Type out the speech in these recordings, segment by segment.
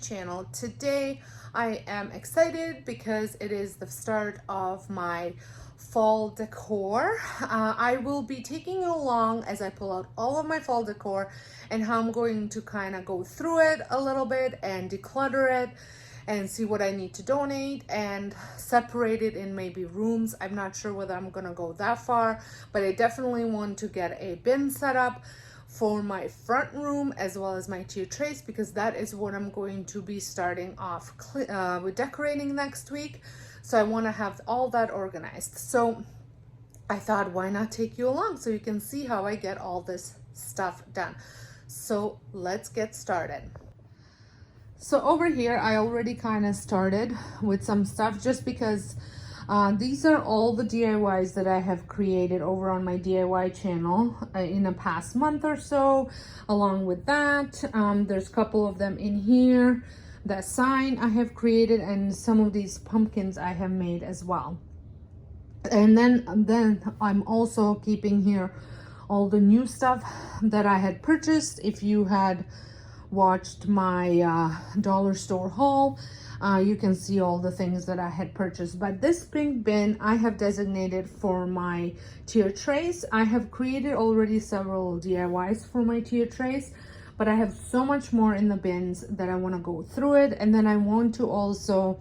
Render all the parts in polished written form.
channel. Today I am excited because it is the start of my fall decor. I will be taking you along as I pull out all of my fall decor and how I'm going to kind of go through it a little bit and declutter it and see what I need to donate and separate it in maybe rooms. I'm not sure whether I'm gonna go that far, but I definitely want to get a bin set up for my front room as well as my tier trays, because that is what I'm going to be starting off with decorating next week. So I want to have all that organized. So I thought, why not take you along so you can see how I get all this stuff done. So let's get started. So over here, I already kind of started with some stuff just because these are all the DIYs that I have created over on my DIY channel in the past month or so. Along with that, there's a couple of them in here. That sign I have created, and some of these pumpkins I have made as well. And then I'm also keeping here all the new stuff that I had purchased. If you had watched my dollar store haul, you can see all the things that I had purchased. But this pink bin I have designated for my tier trays. I have created already several DIYs for my tier trays, but I have so much more in the bins that I want to go through it. And then I want to also,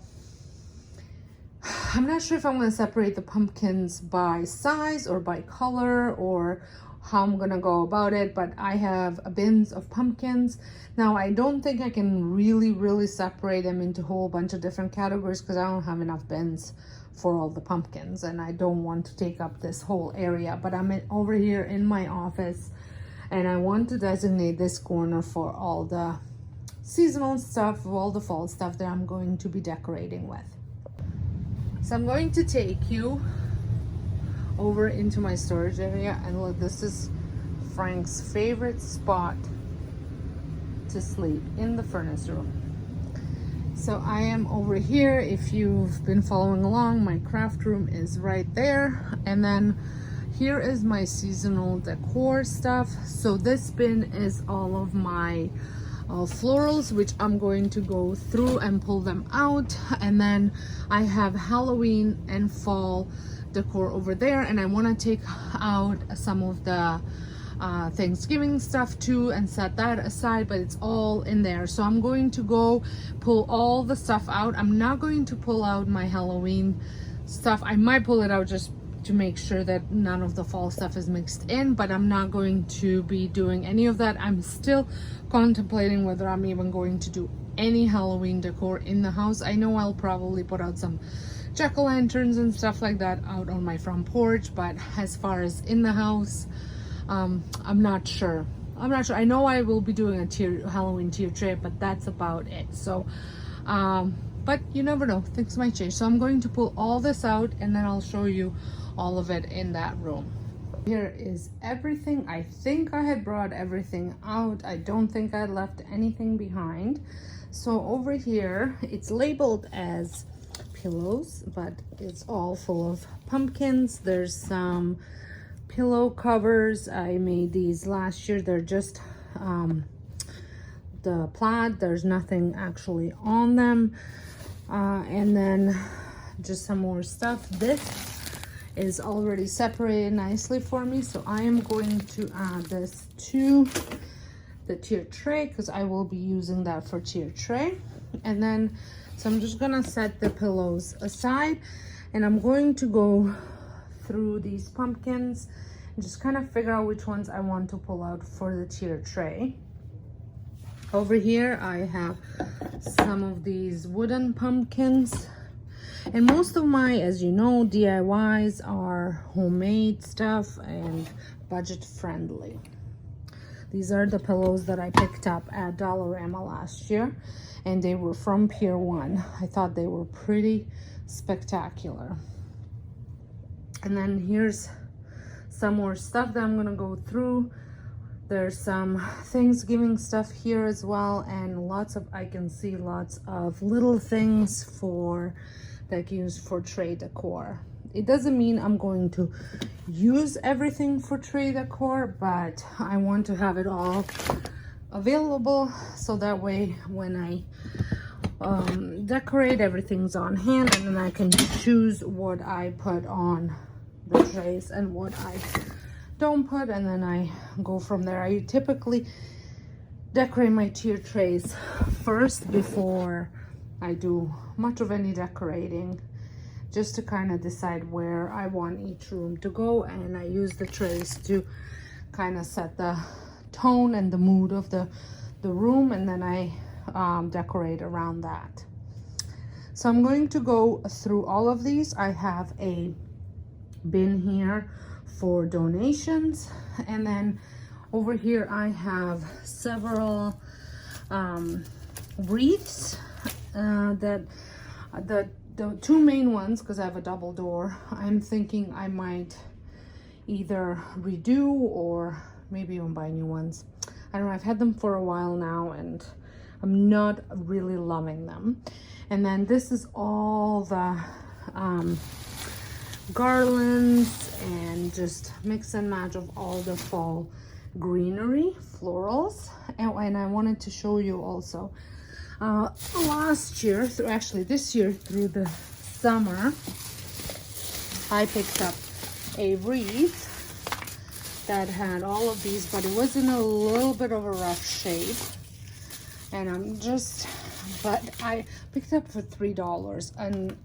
I'm not sure if I'm going to separate the pumpkins by size or by color or how I'm gonna go about it, but I have bins of pumpkins. Now I don't think I can really separate them into a whole bunch of different categories because I don't have enough bins for all the pumpkins and I don't want to take up this whole area. But I'm over here in my office and I want to designate this corner for all the seasonal stuff, all the fall stuff that I'm going to be decorating with. So I'm going to take you over into my storage area, and look, this is Frank's favorite spot to sleep, in the furnace room. So I am over here. If you've been following along, my craft room is right there, and then here is my seasonal decor stuff. So this bin is all of my florals, which I'm going to go through and pull them out, and then I have Halloween and fall decor over there, and I want to take out some of the Thanksgiving stuff too and set that aside, but it's all in there. So I'm going to go pull all the stuff out. I'm not going to pull out my Halloween stuff. I might pull it out just to make sure that none of the fall stuff is mixed in, but I'm not going to be doing any of that. I'm still contemplating whether I'm even going to do any Halloween decor in the house. I know I'll probably put out some jack-o'-lanterns and stuff like that out on my front porch, but as far as in the house, I'm not sure. I know I will be doing a Halloween tier tray, but that's about it. So but you never know, things might change. So I'm going to pull all this out and then I'll show you all of it in that room. Here is everything. I think I had brought everything out. I don't think I left anything behind. So over here it's labeled as pillows, but it's all full of pumpkins. There's some pillow covers. I made these last year. They're just the plaid. There's nothing actually on them. And then just some more stuff. This is already separated nicely for me, so I am going to add this to the tier tray because I will be using that for tier tray. And then so I'm just gonna set the pillows aside and I'm going to go through these pumpkins and just kind of figure out which ones I want to pull out for the tier tray. Over here I have some of these wooden pumpkins, and most of my, as you know, DIYs are homemade stuff and budget friendly. These are the pillows that I picked up at Dollarama last year, and they were from Pier 1. I thought they were pretty spectacular. And then here's some more stuff that I'm gonna go through. There's some Thanksgiving stuff here as well, and I can see lots of little things for that used for tray decor. It doesn't mean I'm going to use everything for tray decor, but I want to have it all available so that way when I decorate. Everything's on hand, and then I can choose what I put on the trays and what I don't put, and then I go from there. I typically decorate my tier trays first before I do much of any decorating, just to kind of decide where I want each room to go, and I use the trays to kind of set the tone and the mood of the room, and then I decorate around that. So I'm going to go through all of these. I have a bin here for donations, and then over here I have several wreaths that the two main ones, because I have a double door, I'm thinking I might either redo or maybe even buy new ones. I don't know, I've had them for a while now and I'm not really loving them. And then this is all the garlands and just mix and match of all the fall greenery florals. And I wanted to show you also last year, actually this year through the summer, I picked up a wreath that had all of these, but it was in a little bit of a rough shape, and but I picked it up for $3, and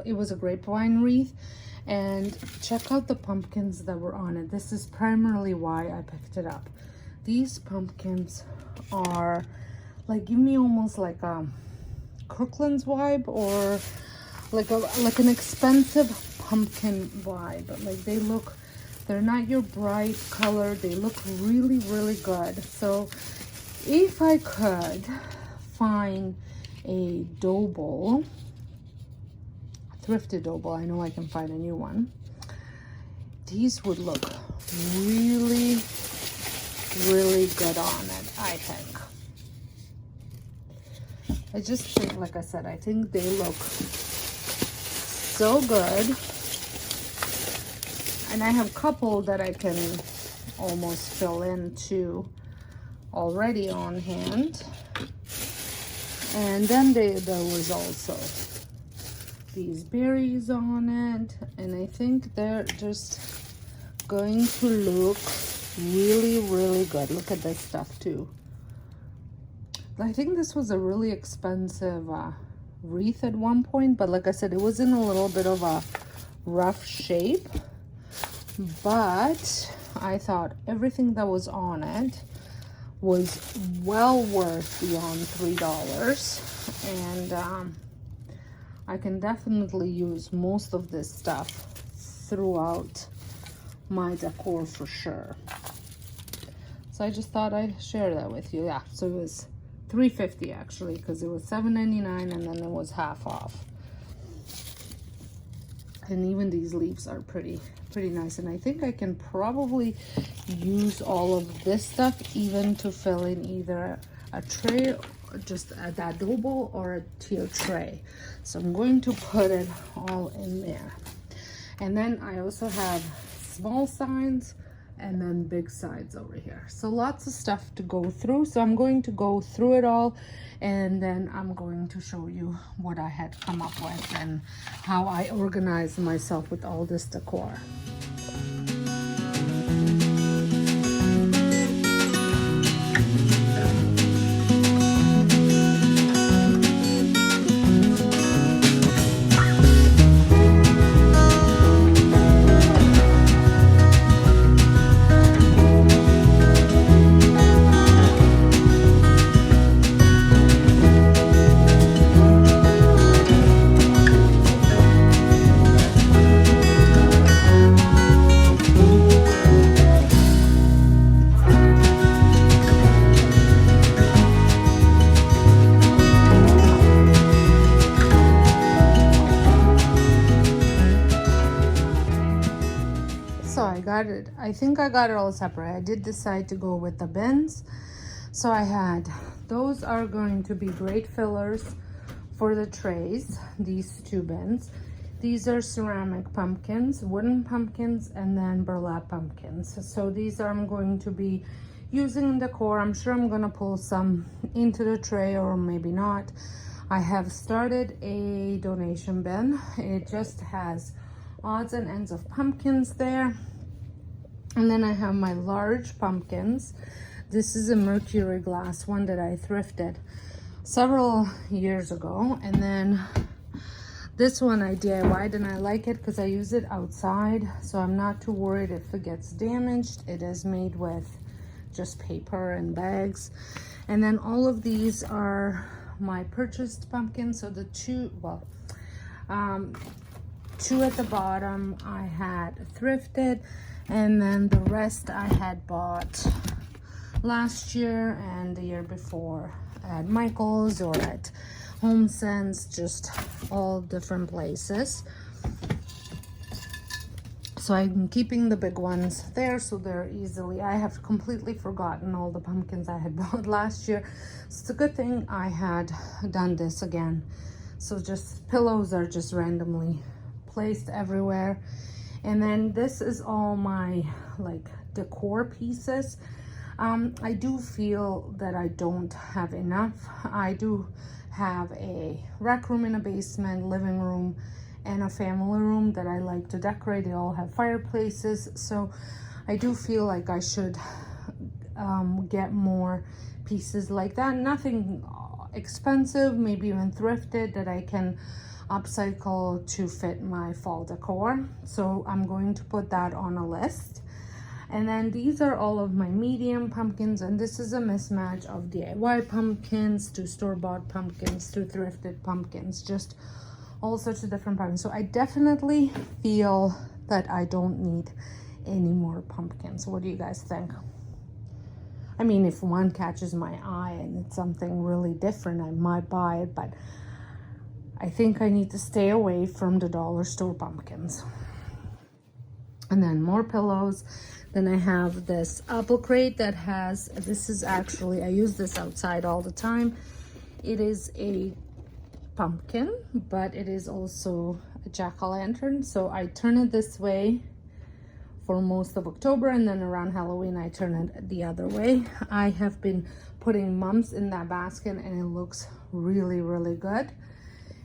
it was a grapevine wreath. And check out the pumpkins that were on it. This is primarily why I picked it up. These pumpkins are like, give me almost like a Kirkland's vibe, or like an expensive pumpkin vibe. Like they're not your bright color. They look really, really good. So if I could find a dough bowl, thrifted dough bowl, I know I can find a new one, these would look really, really good on it, I think. I just think, like I said, I think they look so good. And I have a couple that I can almost fill in too already on hand. And then there was also these berries on it, and I think they're just going to look really, really good. Look at this stuff too. I think this was a really expensive wreath at one point, but like I said, it was in a little bit of a rough shape, but I thought everything that was on it was well worth beyond $3, and I can definitely use most of this stuff throughout my decor for sure. So I just thought I'd share that with you. Yeah, so it was $3.50 actually, because it was $7.99 and then it was half off. And even these leaves are pretty nice, and I think I can probably use all of this stuff even to fill in either a tray, or just that dough bowl, or a tier tray. So I'm going to put it all in there. And then I also have small signs and then big sides over here. So lots of stuff to go through. So I'm going to go through it all, and then I'm going to show you what I had come up with and how I organized myself with all this decor. I think I got it all separate. I did decide to go with the bins. So I had, those are going to be great fillers for the trays, these two bins. These are ceramic pumpkins, wooden pumpkins, and then burlap pumpkins. So these are, I'm going to be using in decor. I'm sure I'm gonna pull some into the tray, or maybe not. I have started a donation bin. It just has odds and ends of pumpkins there. And then I have my large pumpkins. This is a mercury glass one that I thrifted several years ago. And then this one I DIY'd, and I like it because I use it outside, so I'm not too worried if it gets damaged. It is made with just paper and bags. And then all of these are my purchased pumpkins. So the two at the bottom I had thrifted, and then the rest I had bought last year and the year before at Michael's or at Home Sense, just all different places. So I'm keeping the big ones there so they're easily, I have completely forgotten all the pumpkins I had bought last year. So it's a good thing I had done this again. So just pillows are just randomly placed everywhere. And then this is all my like decor pieces. I do feel that I don't have enough. I do have a rec room in a basement, living room, and a family room that I like to decorate. They all have fireplaces, so I do feel like I should get more pieces like that. Nothing expensive, maybe even thrifted, that I can upcycle to fit my fall decor. So I'm going to put that on a list. And then these are all of my medium pumpkins, and this is a mismatch of DIY pumpkins to store-bought pumpkins to thrifted pumpkins, just all sorts of different pumpkins. So I definitely feel that I don't need any more pumpkins. What do you guys think? I mean, if one catches my eye and it's something really different, I might buy it, but I think I need to stay away from the dollar store pumpkins. And then more pillows. Then I have this apple crate that has, this is actually, I use this outside all the time. It is a pumpkin, but it is also a jack-o'-lantern. So I turn it this way for most of October, and then around Halloween I turn it the other way. I have been putting mums in that basket and it looks really, really good.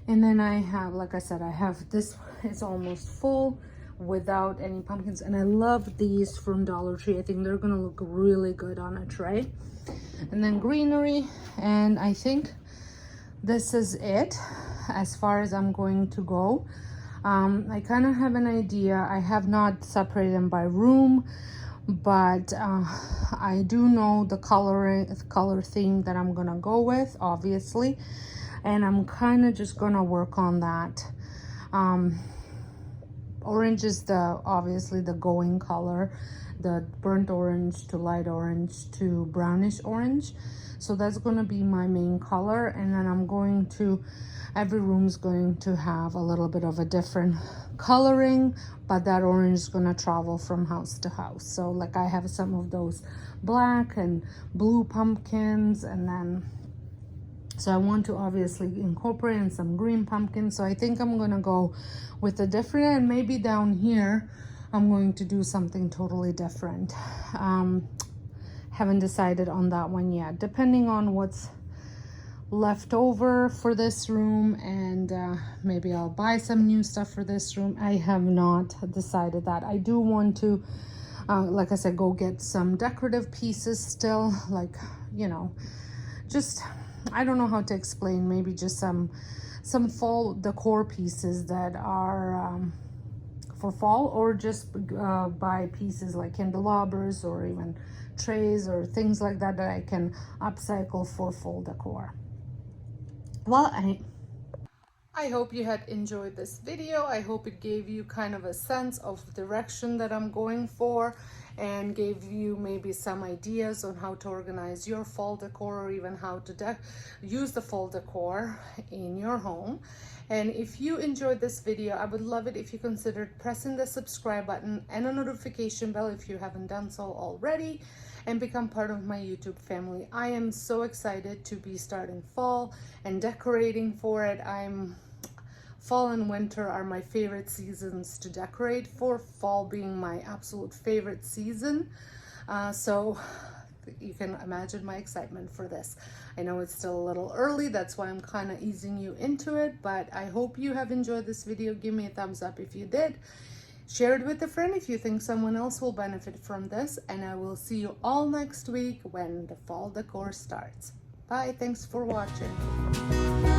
And then I have, like I said, I have this, it's almost full without any pumpkins, and I love these from Dollar Tree. I think they're gonna look really good on a tray. And then greenery, and I think this is it as far as I'm going to go. I kind of have an idea. I have not separated them by room, but I do know the color theme that I'm gonna go with, obviously, and I'm kind of just gonna work on that. Orange is obviously the going color, the burnt orange to light orange to brownish orange. So that's going to be my main color. And then I'm going to, every room's going to have a little bit of a different coloring, but that orange is going to travel from house to house. So like I have some of those black and blue pumpkins, and then so I want to obviously incorporate in some green pumpkins. So I think I'm going to go with a different, and maybe down here I'm going to do something totally different. Haven't decided on that one yet, depending on what's left over for this room, and maybe I'll buy some new stuff for this room. I have not decided that. I do want to, like I said, go get some decorative pieces still, like, you know, just, I don't know how to explain, maybe just some fall decor pieces that are for fall, or just buy pieces like candelabras or even trays or things like that that I can upcycle for fall decor. Well, I hope you had enjoyed this video. I hope it gave you kind of a sense of the direction that I'm going for, and gave you maybe some ideas on how to organize your fall decor, or even how to use the fall decor in your home. And if you enjoyed this video, I would love it if you considered pressing the subscribe button and a notification bell if you haven't done so already, and become part of my YouTube family. I am so excited to be starting fall and decorating for it. Fall and winter are my favorite seasons to decorate for, fall being my absolute favorite season. So you can imagine my excitement for this. I know it's still a little early, that's why I'm kind of easing you into it, but I hope you have enjoyed this video. Give me a thumbs up if you did. Share it with a friend if you think someone else will benefit from this, and I will see you all next week when the fall decor starts. Bye, thanks for watching.